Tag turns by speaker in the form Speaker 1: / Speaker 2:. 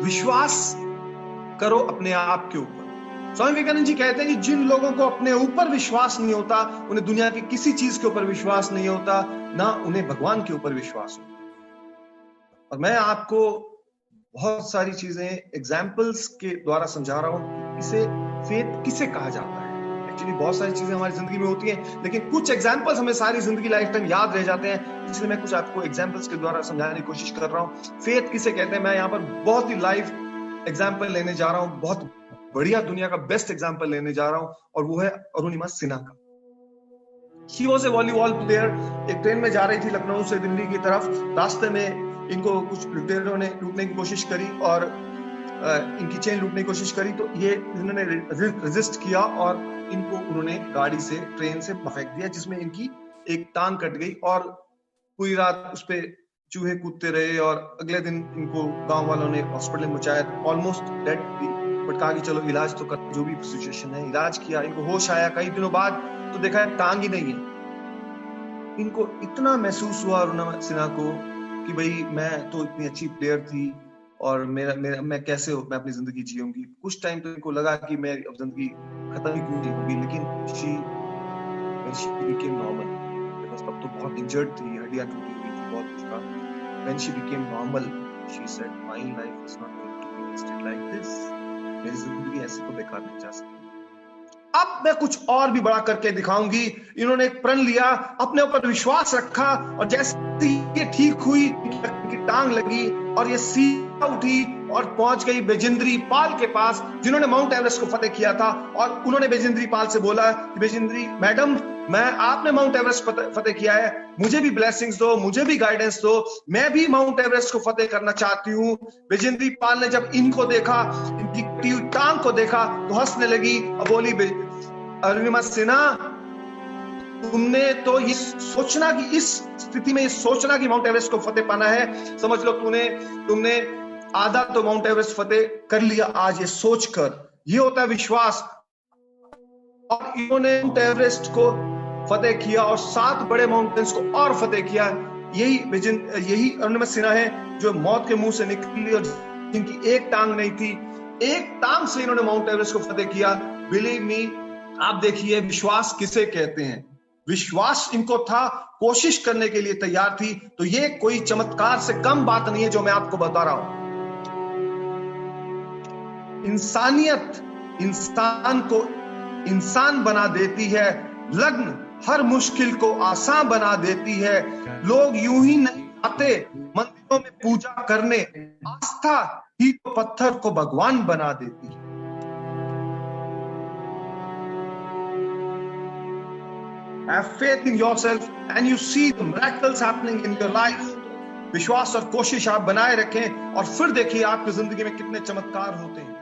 Speaker 1: विश्वास करो अपने आप के ऊपर। स्वामी विवेकानंद जी कहते हैं कि जिन लोगों को अपने ऊपर विश्वास नहीं होता, उन्हें दुनिया की किसी चीज के ऊपर विश्वास नहीं होता, ना उन्हें भगवान के ऊपर विश्वास होता। और मैं आपको बहुत सारी चीजें एग्जाम्पल्स के द्वारा समझा रहा हूं कि इसे फेथ किसे कहा जाता है। एक्चुअली बहुत सारी चीजें हमारी जिंदगी में होती हैं, लेकिन कुछ एग्जाम्पल्स हमें सारी जिंदगी लाइफ टाइम याद रह जाते हैं, इसलिए मैं कुछ आपको एग्जाम्पल्स के द्वारा समझाने की कोशिश कर रहा हूं। फेथ किसे कहते हैं, मैं यहाँ पर बहुत ही लाइव एग्जाम्पल लेने जा रहा हूं, बहुत बढ़िया दुनिया का बेस्ट एग्जाम्पल लेने जा रहा हूं, और वो है अरुणिमा सिन्हा का। She was a volleyball player. एक ट्रेन में जा रही थी लखनऊ से दिल्ली की तरफ, रास्ते में इनको कुछ लुटेरों ने लूटने की कोशिश करी और इनकी चेन लूटने की कोशिश करी, तो ये इन्होंने रेजिस्ट किया और इनको उन्होंने गाड़ी से, ट्रेन से फेंक दिया, जिसमें इनकी एक टांग कट गई और पूरी रात उस पे चूहे कूदते रहे। और अगले दिन इनको गांव वालों ने हॉस्पिटल में पहुंचाया, ऑलमोस्ट डेड थी, बट कहा कि चलो इलाज तो कर, जो भी सिचुएशन है। इलाज किया, इनको होश आया कई दिनों बाद, तो देखा टांग ही नहीं है। इनको इतना महसूस हुआ अरुणिमा सिन्हा को कि भाई मैं तो इतनी अच्छी प्लेयर थी और मैं कैसे मैं अपनी जिंदगी जीऊंगी। कुछ टाइम तो इनको लगा कि मैं अब जिंदगी खत्म ही क्यों नहीं होगी, लेकिन शी बिकेम नॉर्मल। तब तो बहुत इंजर्ड थी, हड्डियां टूटी हुई थी, बहुत कुछ था। When she became normal, she said, "My life is not going to be wasted like this." मेरी जिंदगी ऐसे तो बेकार नहीं जा सकती। अब मैं कुछ और भी बड़ा करके दिखाऊंगी। इन्होंने एक प्रण लिया, अपने ऊपर विश्वास रखा, और जैसे ये ठीक हुई, इनकी टांग लगी और ये सीधा उठी और पहुंच गई बेजेंद्री पाल के पास, जिन्होंने माउंट एवरेस्ट को फतेह किया था। और उन्होंने बेजेंद्री पाल से बोला कि बेजेंद्री मैडम, आपने माउंट एवरेस्ट फतेह किया है, मुझे भी ब्लेसिंग्स दो, मुझे भी गाइडेंस दो, मैं भी माउंट एवरेस्ट को फतेह करना चाहती हूँ। बेजेंद्री पाल ने जब इनको देखा, इनकी टांग को देखा, तो हंसने लगी और बोली, अरुणिमा सिन्हा, तुमने तो ये सोचना कि इस स्थिति में ये सोचना कि माउंट एवरेस्ट को फतेह पाना है, समझ लो तुमने आधा तो माउंट एवरेस्ट फतेह कर लिया आज ये सोचकर। ये होता है विश्वास। और इन्होंने माउंट एवरेस्ट को फतेह किया और 7 बड़े माउंटेन्स को और फतेह किया। यही अरुणिमा सिन्हा है जो मौत के मुंह से निकली और जिनकी एक टांग नहीं थी, एक टांग से इन्होंने माउंट एवरेस्ट को फतेह किया। बिलीव मी, आप देखिए विश्वास किसे कहते हैं। विश्वास इनको था, कोशिश करने के लिए तैयार थी, तो ये कोई चमत्कार से कम बात नहीं है जो मैं आपको बता रहा हूं। इंसानियत इंसान को इंसान बना देती है, लगन हर मुश्किल को आसान बना देती है। लोग यूं ही नहीं आते मंदिरों में पूजा करने, आस्था ही तो पत्थर को भगवान बना देती है। Have faith in yourself and you see the miracles happening in your life. विश्वास और कोशिश आप बनाए रखें और फिर देखिए आपकी जिंदगी में कितने चमत्कार होते हैं।